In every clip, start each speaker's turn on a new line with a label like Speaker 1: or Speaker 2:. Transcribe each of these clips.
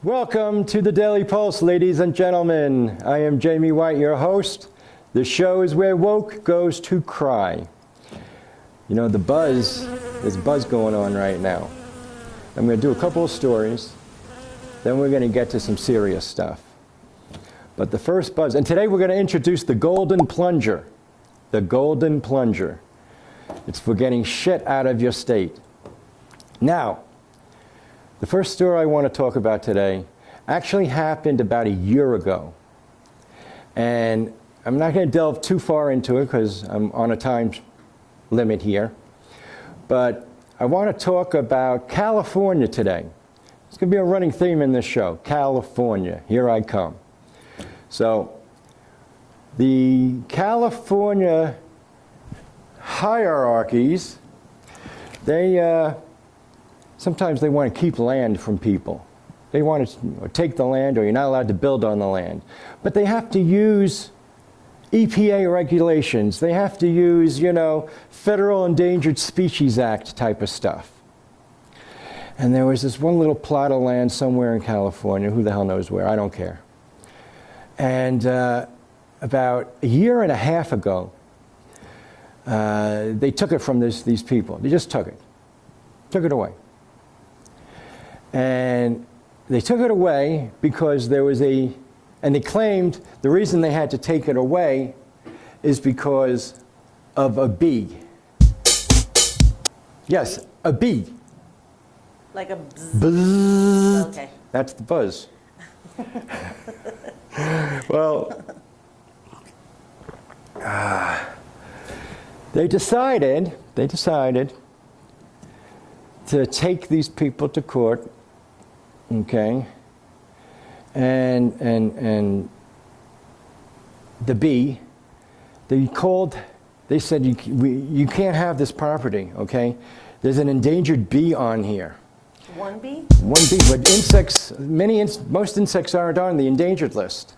Speaker 1: Welcome to the Daily Pulse, ladies and gentlemen. I am Jaime White, your host. The show is where woke goes to cry. You know, there's a buzz going on right now. I'm going to do a couple of stories, then we're going to get to some serious stuff. But the first buzz, and today we're going to introduce the golden plunger. The golden plunger. It's for getting shit out of your state. Now, the first story I want to talk about today actually happened about a year ago. And I'm not going to delve too far into it because I'm on a time limit here. But I want to talk about California today. It's going to be a running theme in this show. California, here I come. So, the California hierarchies, sometimes they want to keep land from people. They want to take the land, or you're not allowed to build on the land. But they have to use EPA regulations. They have to use, Federal Endangered Species Act type of stuff. And there was this one little plot of land somewhere in California. Who the hell knows where? I don't care. And about a year and a half ago, they took it from these people. They just took it away. And they took it away because there was and they claimed the reason they had to take it away is because of a bee. Yes, a bee.
Speaker 2: Like a bzz.
Speaker 1: Bzzz.
Speaker 2: Okay.
Speaker 1: That's the buzz. Well, they decided to take these people to court. Okay, and the bee, they said you can't have this property. Okay, there's an endangered bee on here.
Speaker 2: One bee?
Speaker 1: One bee, but most insects aren't on the endangered list.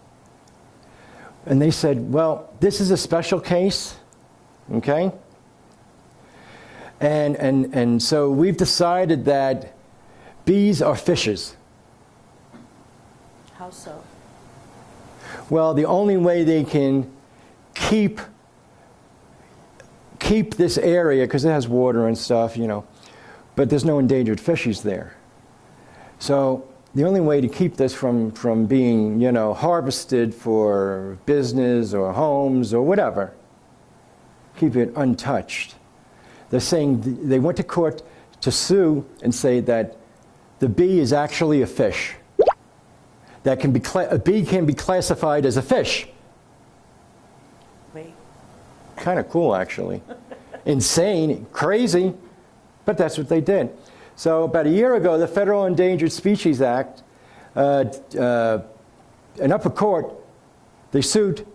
Speaker 1: And they said, well, this is a special case. Okay, and so we've decided that bees are fishes.
Speaker 2: How so?
Speaker 1: Well, the only way they can keep this area, because it has water and stuff, but there's no endangered fishes there. So the only way to keep this from being, harvested for business or homes or whatever, keep it untouched. They're saying they went to court to sue and say that the bee is actually a fish. That a bee can be classified as a fish.
Speaker 2: Wait.
Speaker 1: Kind of cool, actually. Insane, crazy, but that's what they did. So about a year ago, the Federal Endangered Species Act, an upper court, they sued.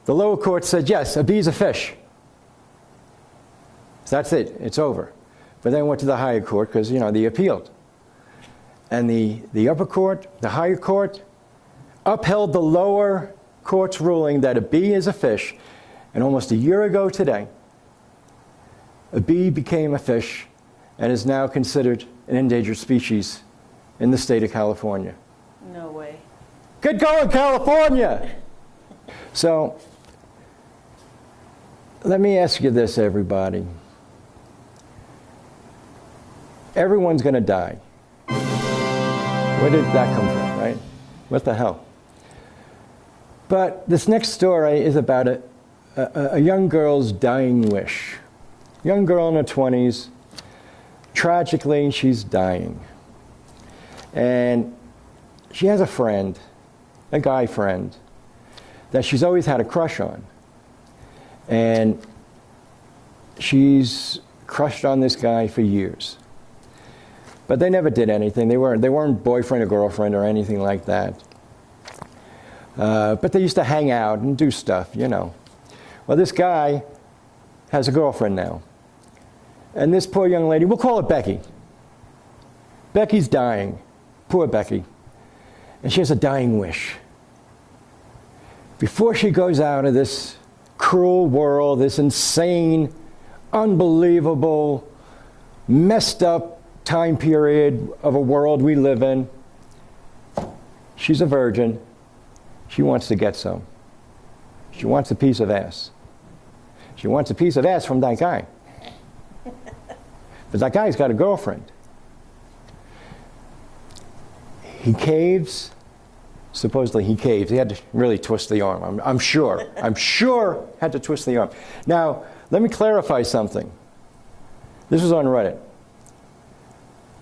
Speaker 1: The lower court said, yes, a bee is a fish. So that's it, it's over. But then went to the higher court because, they appealed. And the upper court, the higher court, upheld the lower court's ruling that a bee is a fish. And almost a year ago today, a bee became a fish and is now considered an endangered species in the state of California.
Speaker 2: No way.
Speaker 1: Good going, California! So, let me ask you this, everybody. Everyone's going to die. Where did that come from, right? What the hell? But this next story is about a young girl's dying wish. Young girl in her 20s. Tragically, she's dying. And she has a friend, a guy friend, that she's always had a crush on. And she's crushed on this guy for years. But they never did anything. They weren't boyfriend or girlfriend or anything like that. But they used to hang out and do stuff, Well, this guy has a girlfriend now. And this poor young lady, we'll call her Becky. Becky's dying. Poor Becky. And she has a dying wish. Before she goes out of this cruel world, this insane, unbelievable, messed up time period of a world we live in, She's a virgin. She wants to get some. She wants a piece of ass. She wants a piece of ass from that guy. But that guy's got a girlfriend. He caves. Supposedly he caves. He had to really twist the arm. I'm sure. I'm sure had to twist the arm. Now, let me clarify something. This was on Reddit.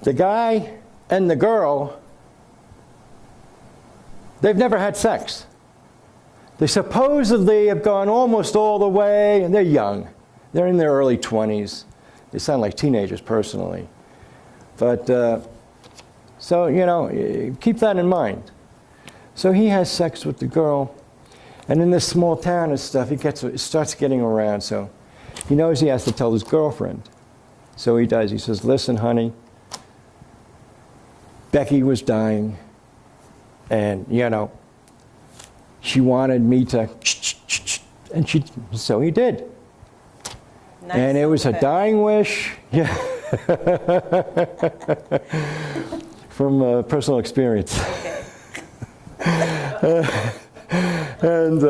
Speaker 1: The guy and the girl, they've never had sex. They supposedly have gone almost all the way, and they're young. They're in their early 20s. They sound like teenagers personally. But, so, you know, keep that in mind. So he has sex with the girl, and in this small town and stuff, it starts getting around, so he knows he has to tell his girlfriend. So he does. He says, listen, honey, Becky was dying, and, you know, she wanted me to, and so he did.
Speaker 2: Nice.
Speaker 1: And it was a dying wish, yeah, from personal experience.
Speaker 2: Okay.
Speaker 1: And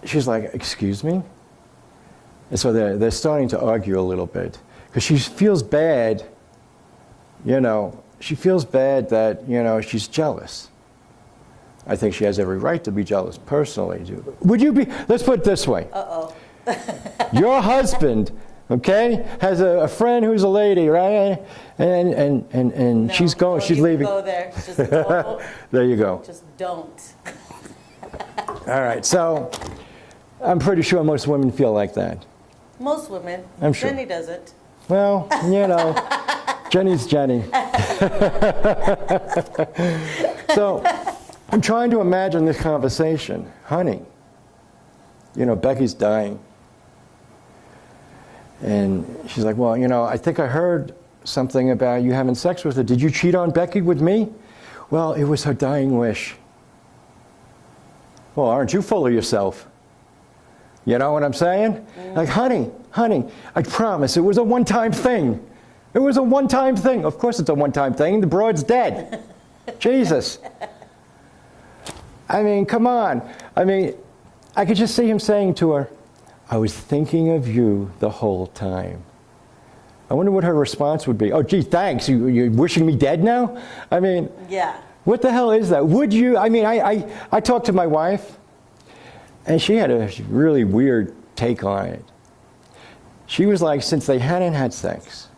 Speaker 1: she's like, excuse me? And so they're starting to argue a little bit. Because she feels bad, you know, she feels bad that, you know, she's jealous. I think she has every right to be jealous, personally. Would you be, let's put it this way.
Speaker 2: Uh-oh.
Speaker 1: Your husband, okay, has a friend who's a lady, right? And
Speaker 2: No,
Speaker 1: she's going,
Speaker 2: don't
Speaker 1: she's
Speaker 2: even
Speaker 1: leaving.
Speaker 2: Go there. Just don't.
Speaker 1: There you go.
Speaker 2: Just don't.
Speaker 1: All right, so I'm pretty sure most women feel like that.
Speaker 2: Most women.
Speaker 1: I'm sure.
Speaker 2: Jenny doesn't.
Speaker 1: Well, you know, Jenny's Jenny. So I'm trying to imagine this conversation. Honey, you know, Becky's dying. And she's like, well, you know, I think I heard something about you having sex with her. Did you cheat on Becky with me? Well, it was her dying wish. Well, aren't you full of yourself? You know what I'm saying? Like, honey, I promise it was a one-time thing. It was a one-time thing. Of course it's a one-time thing. The broad's dead. Jesus. I mean, come on. I mean, I could just see him saying to her, I was thinking of you the whole time. I wonder what her response would be. Oh, gee, thanks. You're wishing me dead now? I mean,
Speaker 2: Yeah.
Speaker 1: what the hell is that? Would you? I mean, I talked to my wife, and she had a really weird take on it. She was like, since they hadn't had sex,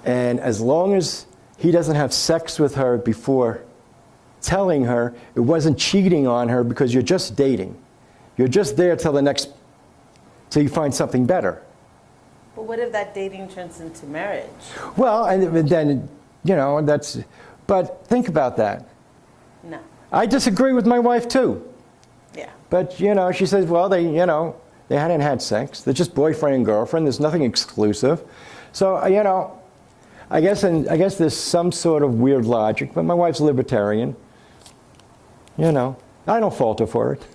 Speaker 1: and as long as he doesn't have sex with her before telling her, it wasn't cheating on her because you're just dating. You're just there till you find something better.
Speaker 2: But what if that dating turns into marriage?
Speaker 1: Well, and then, you know, but think about that.
Speaker 2: No.
Speaker 1: I disagree with my wife too.
Speaker 2: Yeah.
Speaker 1: But, you know, she says, well, they hadn't had sex. They're just boyfriend and girlfriend. There's nothing exclusive. So, you know, I guess there's some sort of weird logic, but my wife's libertarian. You know, I don't fault her for it.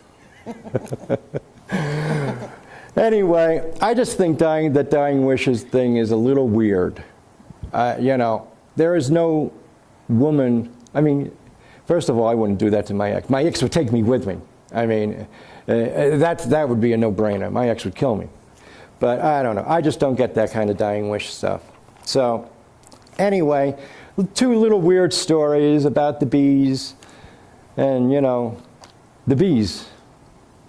Speaker 1: Anyway, I just think that dying wishes thing is a little weird. You know, there is no woman, I mean, first of all, I wouldn't do that to my ex. My ex would take me with me. I mean, that would be a no-brainer. My ex would kill me. But I don't know. I just don't get that kind of dying wish stuff. So anyway, two little weird stories about the bees and, you know, the bees.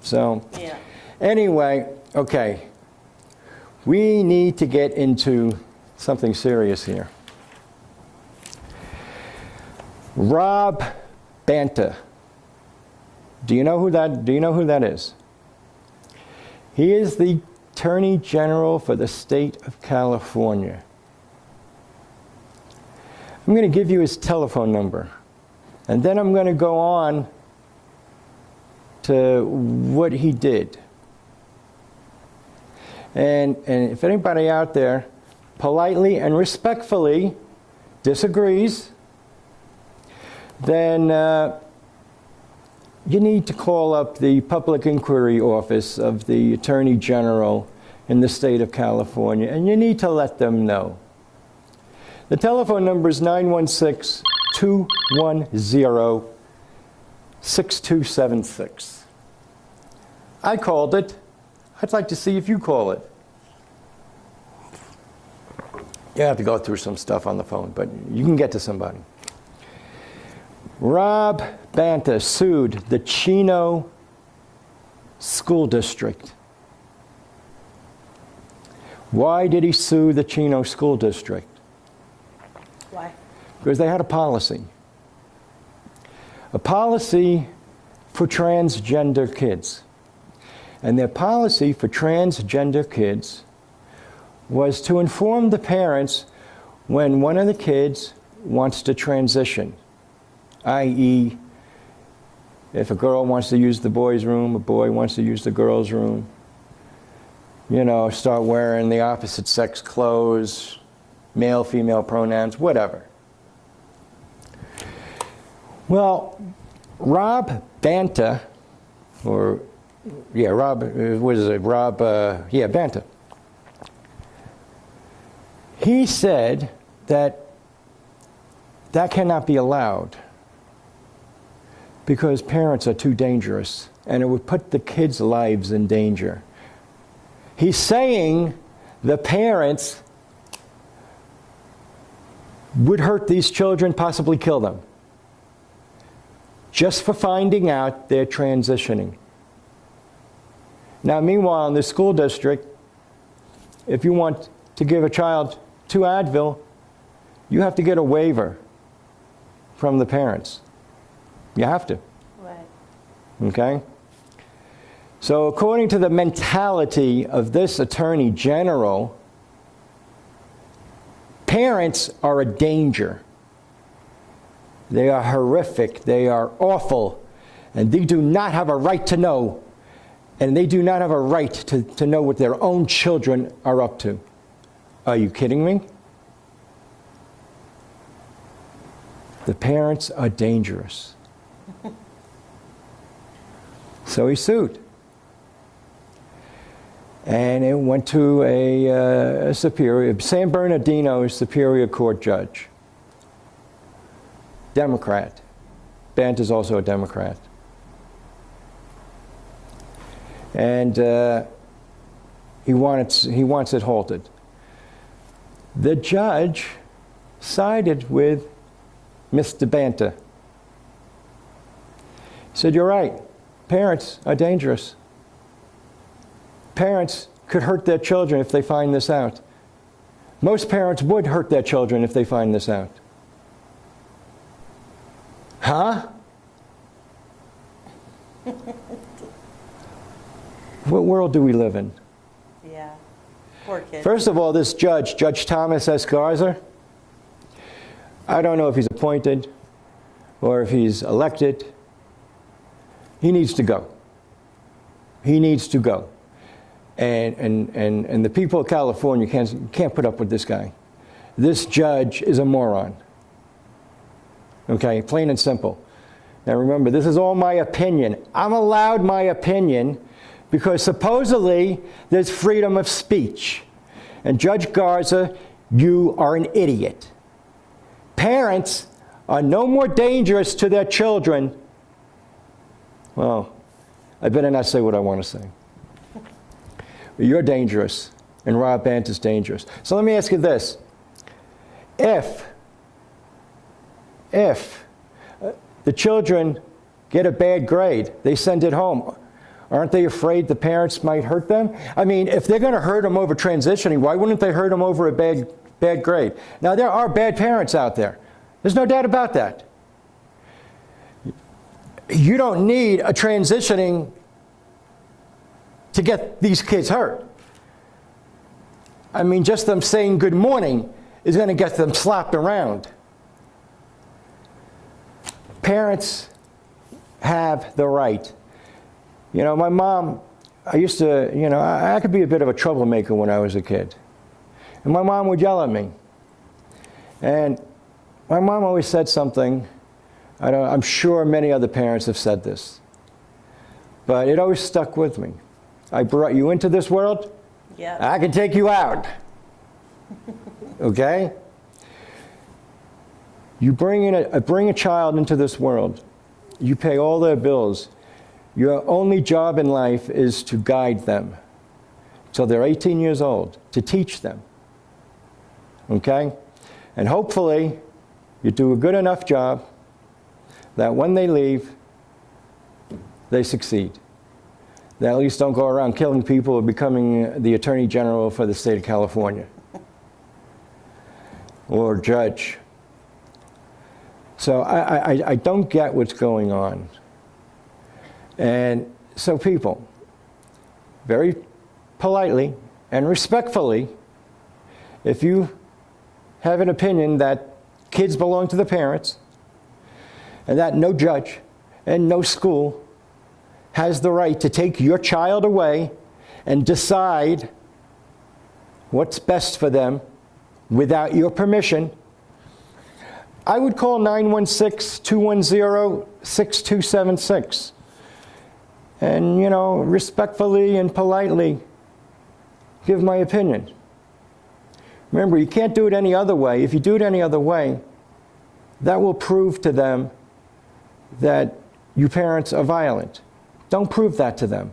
Speaker 1: So
Speaker 2: Yeah.
Speaker 1: anyway, okay, we need to get into something serious here. Rob Banta. Do you know who that is? He is the Attorney General for the state of California. I'm going to give you his telephone number, and then I'm going to go on to what he did. And if anybody out there politely and respectfully disagrees, then you need to call up the Public Inquiry Office of the Attorney General in the state of California, and you need to let them know. The telephone number is 916 210-6276. I called it. I'd like to see if you call it. You have to go through some stuff on the phone, but you can get to somebody. Rob Banta sued the Chino School District. Why did he sue the Chino School District?
Speaker 2: Why?
Speaker 1: Because they had a policy. A policy for transgender kids. And their policy for transgender kids was to inform the parents when one of the kids wants to transition, i.e., if a girl wants to use the boys' room, a boy wants to use the girls' room, you know, start wearing the opposite sex clothes, male, female pronouns, whatever. Well, Rob Banta, Banta. He said that cannot be allowed because parents are too dangerous and it would put the kids' lives in danger. He's saying the parents would hurt these children, possibly kill them, just for finding out they're transitioning. Now, meanwhile, in the school district, if you want to give a child 2 Advil, you have to get a waiver from the parents. You have to.
Speaker 2: Right.
Speaker 1: Okay? So according to the mentality of this Attorney General, parents are a danger. They are horrific. They are awful. And they do not have a right to know. And they do not have a right to know what their own children are up to. Are you kidding me? The parents are dangerous. So he sued. And it went to a superior, San Bernardino Superior Court judge. Democrat. Bant is also a Democrat. And he wants it halted. The judge sided with Mr. Banta. He said, "You're right. Parents are dangerous. Parents could hurt their children if they find this out. Most parents would hurt their children if they find this out." Huh? What world do we live in?
Speaker 2: Yeah. Poor kid.
Speaker 1: First of all, this judge, Judge Thomas S. Garza, I don't know if he's appointed or if he's elected. He needs to go. He needs to go. And the people of California can't put up with this guy. This judge is a moron. Okay, plain and simple. Now remember, this is all my opinion. I'm allowed my opinion because supposedly there's freedom of speech. And Judge Garza, you are an idiot. Parents are no more dangerous to their children. Well, I better not say what I want to say. But you're dangerous, and Rob Bant is dangerous. So let me ask you this. If the children get a bad grade, they send it home, aren't they afraid the parents might hurt them? I mean, if they're going to hurt them over transitioning, why wouldn't they hurt them over a bad grade? Now, there are bad parents out there. There's no doubt about that. You don't need a transitioning to get these kids hurt. I mean, just them saying good morning is going to get them slapped around. Parents have the right. You know, my mom, I used to, you know, I could be a bit of a troublemaker when I was a kid. And my mom would yell at me. And my mom always said something, I'm sure many other parents have said this, but it always stuck with me. I brought you into this world,
Speaker 2: Yep.
Speaker 1: I can take you out. Okay? You bring a child into this world. You pay all their bills. Your only job in life is to guide them till they're 18 years old, to teach them. Okay? And hopefully, you do a good enough job that when they leave, they succeed. They at least don't go around killing people or becoming the Attorney General for the state of California or judge. So I don't get what's going on. And so people, very politely and respectfully, if you have an opinion that kids belong to the parents and that no judge and no school has the right to take your child away and decide what's best for them without your permission, I would call 916-210-6276. And, respectfully and politely give my opinion. Remember, you can't do it any other way. If you do it any other way, that will prove to them that you parents are violent. Don't prove that to them.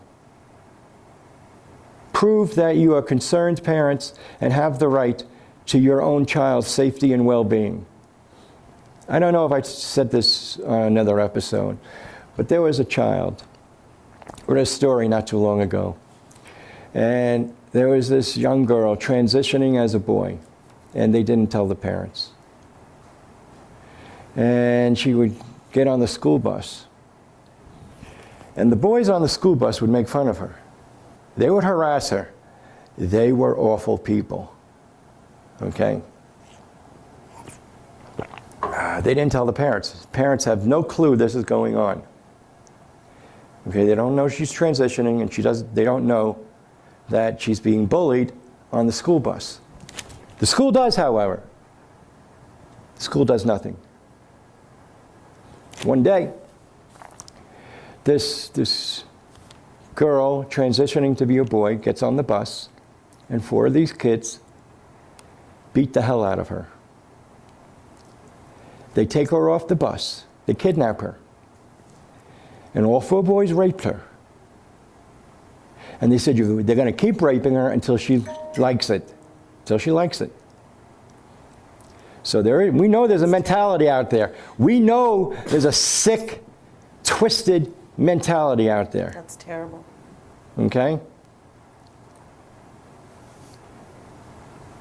Speaker 1: Prove that you are concerned parents and have the right to your own child's safety and well-being. I don't know if I said this on another episode, but there was a child. I read a story not too long ago. And there was this young girl transitioning as a boy, and they didn't tell the parents. And she would get on the school bus. And the boys on the school bus would make fun of her. They would harass her. They were awful people. Okay? They didn't tell the parents. Parents have no clue this is going on. Okay, they don't know she's transitioning, and they don't know that she's being bullied on the school bus. The school does, however. The school does nothing. One day, this girl transitioning to be a boy gets on the bus, and 4 of these kids beat the hell out of her. They take her off the bus. They kidnap her. And all 4 boys raped her. And they said they're going to keep raping her until she likes it. Until she likes it. So we know there's a mentality out there. We know there's a sick, twisted mentality out there.
Speaker 2: That's terrible.
Speaker 1: Okay?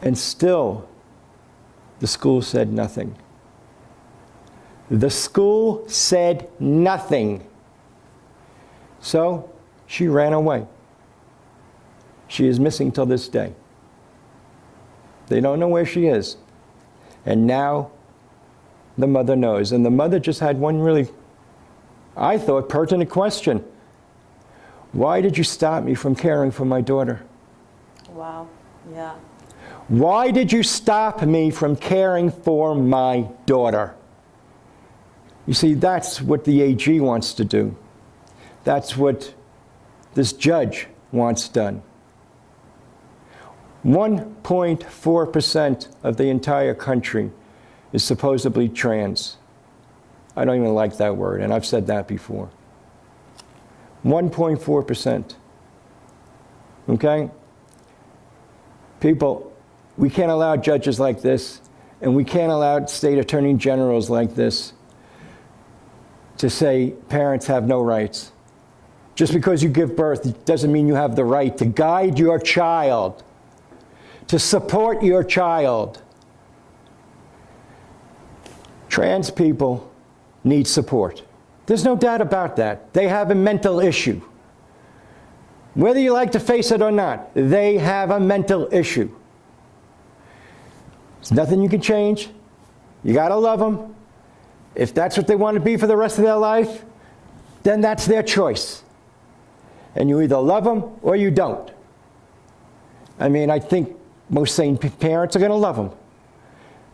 Speaker 1: And still, the school said nothing. The school said nothing. So she ran away. She is missing till this day. They don't know where she is. And now the mother knows. And the mother just had one really, I thought, pertinent question. Why did you stop me from caring for my daughter?
Speaker 2: Wow. Yeah.
Speaker 1: Why did you stop me from caring for my daughter? You see, that's what the AG wants to do. That's what this judge wants done. 1.4% of the entire country is supposedly trans. I don't even like that word, and I've said that before. 1.4%. Okay? People, we can't allow judges like this, and we can't allow state attorney generals like this to say parents have no rights. Just because you give birth doesn't mean you have the right to guide your child, to support your child. Trans people need support. There's no doubt about that. They have a mental issue. Whether you like to face it or not, they have a mental issue. There's nothing you can change. You gotta love them. If that's what they want to be for the rest of their life, then that's their choice. And you either love them or you don't. I mean, I think most sane parents are going to love them.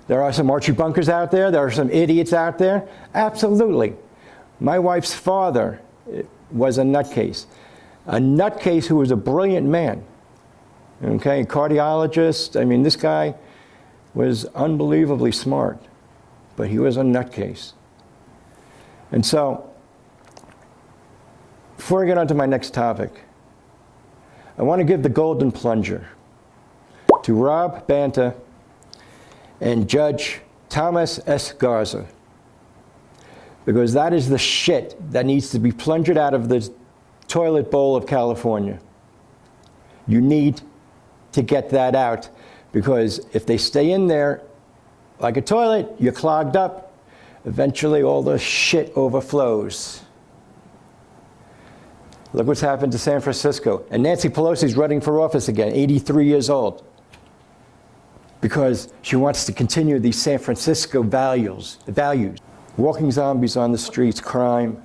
Speaker 1: There are some Archie Bunkers out there. There are some idiots out there. Absolutely. My wife's father was a nutcase. A nutcase who was a brilliant man. Okay, cardiologist. I mean, this guy was unbelievably smart. but he was a nutcase. And so, before I get on to my next topic, I want to give the golden plunger to Rob Banta and Judge Thomas S. Garza, because that is the shit that needs to be plunged out of the toilet bowl of California. You need to get that out, because if they stay in there like a toilet, you're clogged up, eventually all the shit overflows. Look what's happened to San Francisco. And Nancy Pelosi's running for office again, 83 years old, because she wants to continue these San Francisco values. Walking zombies on the streets, crime.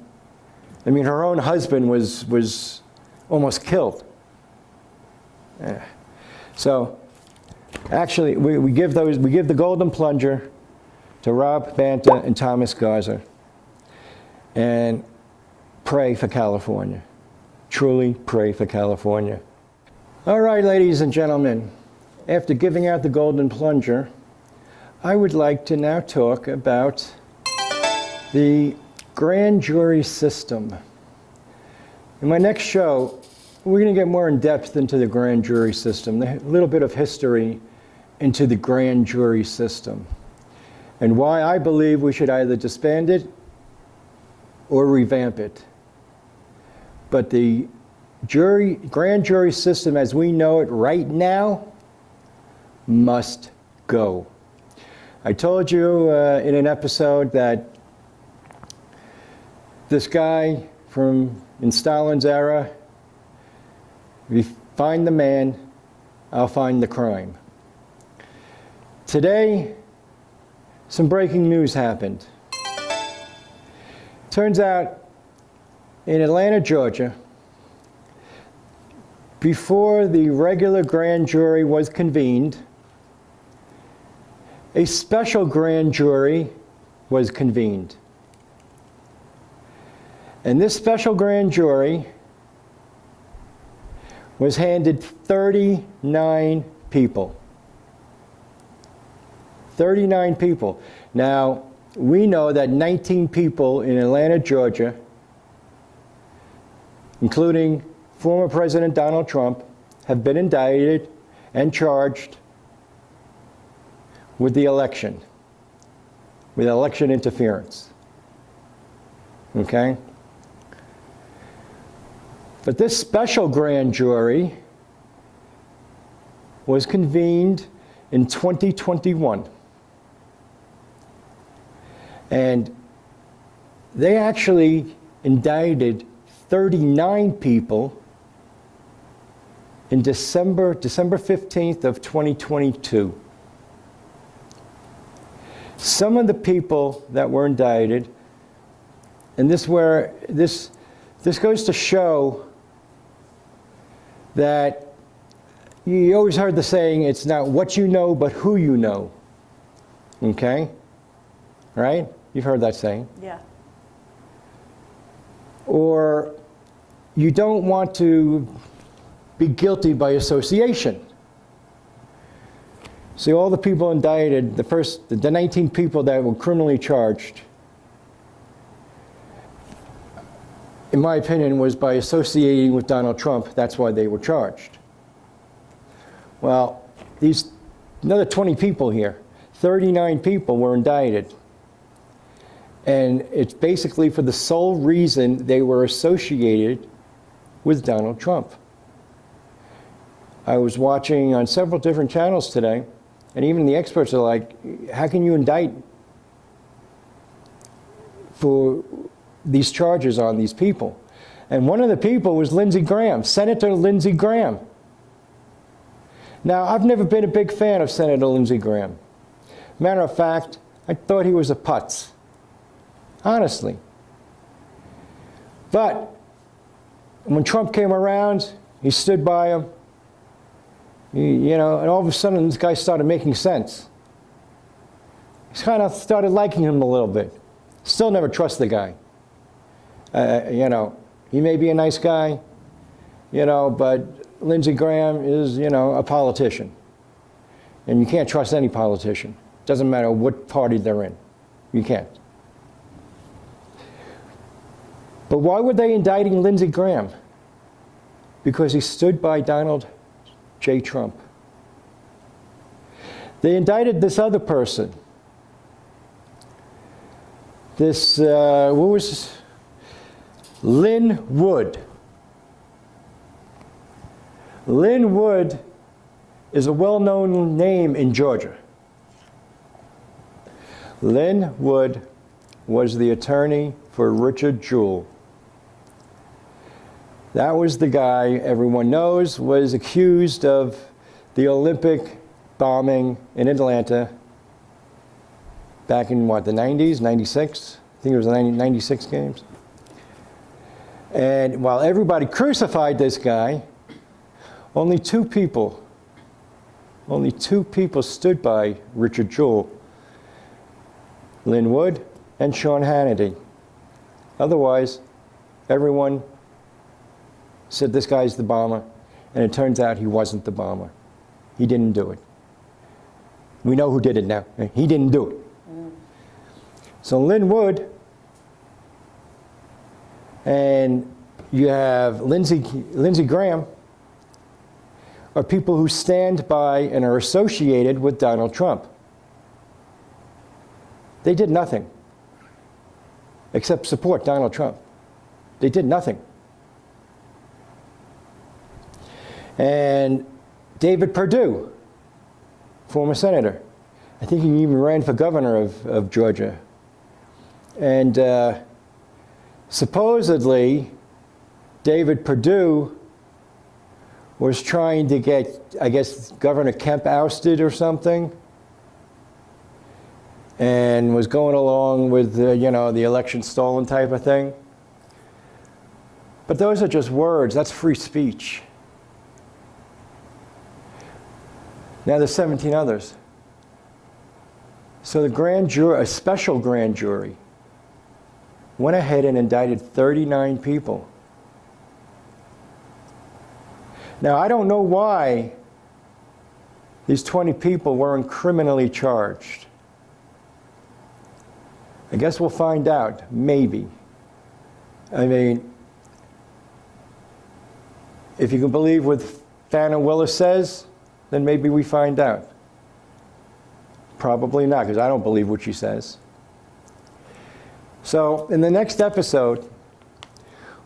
Speaker 1: I mean, her own husband was almost killed. Yeah. So, actually, we give the golden plunger to Rob Banta and Thomas Garza, and pray for California. Truly pray for California. All right, ladies and gentlemen, after giving out the golden plunger, I would like to now talk about the grand jury system. In my next show, we're going to get more in depth into the grand jury system, a little bit of history into the grand jury system, and why I believe we should either disband it or revamp it. But the grand jury system as we know it right now must go. I told you in an episode that this guy in Stalin's era, if you find the man, I'll find the crime. Today, some breaking news happened. Turns out, in Atlanta, Georgia, before the regular grand jury was convened, a special grand jury was convened. And this special grand jury was handed 39 people. 39 people. Now, we know that 19 people in Atlanta, Georgia, including former President Donald Trump, have been indicted and charged with the election, with election interference. Okay? But this special grand jury was convened in 2021. And they actually indicted 39 people in December 15th of 2022. Some of the people that were indicted, and this goes to show that you always heard the saying, it's not what you know, but who you know. Okay? Right? You've heard that saying.
Speaker 2: Yeah.
Speaker 1: Or you don't want to be guilty by association. See, all the people indicted, the 19 people that were criminally charged, in my opinion, was by associating with Donald Trump. That's why they were charged. Well, another 20 people here, 39 people were indicted. And it's basically for the sole reason they were associated with Donald Trump. I was watching on several different channels today, and even the experts are like, how can you indict for these charges on these people? And one of the people was Lindsey Graham, Senator Lindsey Graham. Now, I've never been a big fan of Senator Lindsey Graham. Matter of fact, I thought he was a putz. Honestly. But when Trump came around, he stood by him. And all of a sudden this guy started making sense. He kind of started liking him a little bit. Still never trust the guy. He may be a nice guy, but Lindsey Graham is, a politician. And you can't trust any politician. Doesn't matter what party they're in. You can't. But why were they indicting Lindsey Graham? Because he stood by Donald J. Trump. They indicted this other person. This, what was this? Lynn Wood. Lynn Wood is a well-known name in Georgia. Lynn Wood was the attorney for Richard Jewell. That was the guy everyone knows was accused of the Olympic bombing in Atlanta back in what, the 90s, 96? I think it was the 96 games. And while everybody crucified this guy, only two people stood by Richard Jewell, Lynn Wood and Sean Hannity. Otherwise, everyone said this guy's the bomber, and it turns out he wasn't the bomber. He didn't do it. We know who did it now. He didn't do it. So Lynn Wood, and you have Lindsey Graham, are people who stand by and are associated with Donald Trump. They did nothing except support Donald Trump. They did nothing. And David Perdue, former senator, I think he even ran for governor of Georgia. And supposedly, David Perdue was trying to get, I guess, Governor Kemp ousted or something, and was going along with, the election stolen type of thing. But those are just words. That's free speech. Now there's 17 others. So the grand jury, a special grand jury, went ahead and indicted 39 people. Now, I don't know why these 20 people weren't criminally charged. I guess we'll find out, maybe. I mean, if you can believe what Fana Willis says, then maybe we find out. Probably not, because I don't believe what she says. So, in the next episode,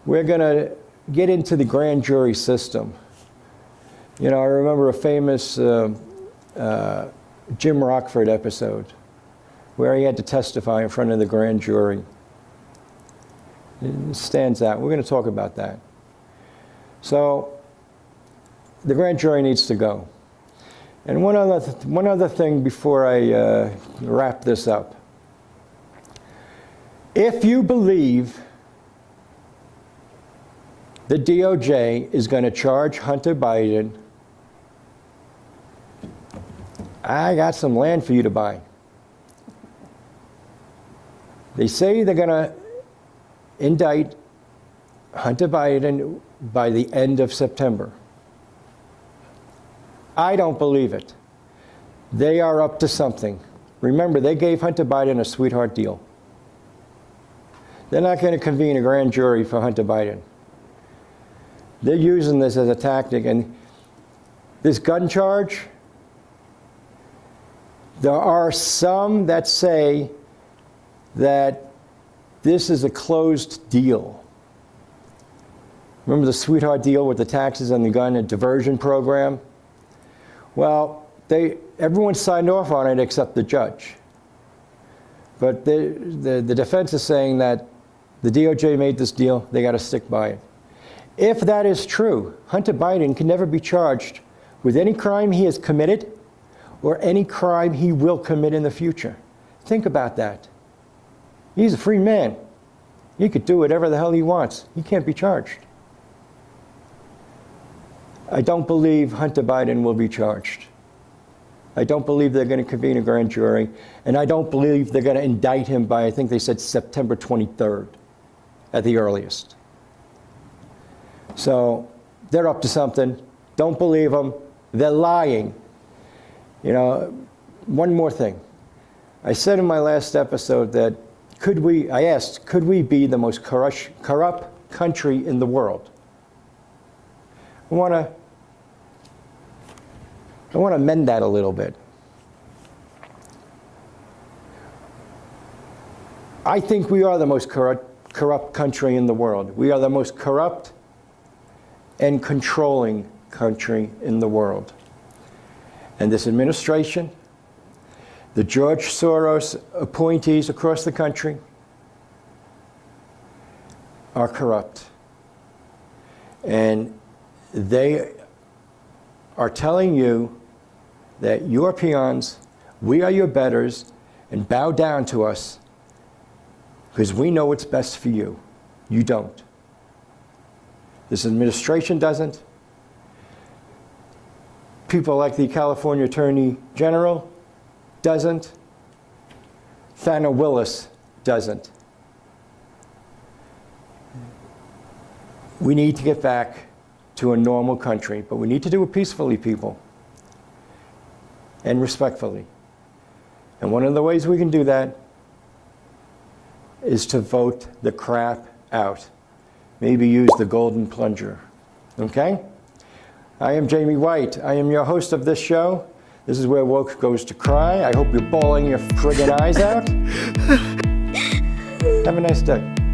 Speaker 1: we're going to get into the grand jury system. I remember a famous Jim Rockford episode where he had to testify in front of the grand jury. It stands out. We're going to talk about that. So, the grand jury needs to go. And one other thing before I wrap this up. If you believe the DOJ is going to charge Hunter Biden, I got some land for you to buy. They say they're going to indict Hunter Biden by the end of September. I don't believe it. They are up to something. Remember, they gave Hunter Biden a sweetheart deal. They're not going to convene a grand jury for Hunter Biden. They're using this as a tactic. And this gun charge, there are some that say that this is a closed deal. Remember the sweetheart deal with the taxes on the gun and diversion program? Well, everyone signed off on it except the judge. But the defense is saying that the DOJ made this deal, they got to stick by it. If that is true, Hunter Biden can never be charged with any crime he has committed or any crime he will commit in the future. Think about that. He's a free man. He could do whatever the hell he wants. He can't be charged. I don't believe Hunter Biden will be charged. I don't believe they're going to convene a grand jury, and I don't believe they're going to indict him by, I think they said September 23rd at the earliest. So they're up to something. Don't believe them. They're lying. One more thing. I said in my last episode that I asked, could we be the most corrupt country in the world? I want to amend that a little bit. I think we are the most corrupt country in the world. We are the most corrupt and controlling country in the world. And this administration, the George Soros appointees across the country, are corrupt. And they are telling you that you're peons, we are your betters, and bow down to us because we know what's best for you. You don't. This administration doesn't. People like the California Attorney General doesn't. Fana Willis doesn't. We need to get back to a normal country, but we need to do it peacefully, people, and respectfully. And one of the ways we can do that is to vote the crap out. Maybe use the golden plunger. Okay? I am Jaime White. I am your host of this show. This is where woke goes to cry. I hope you're bawling your friggin' eyes out. Have a nice day.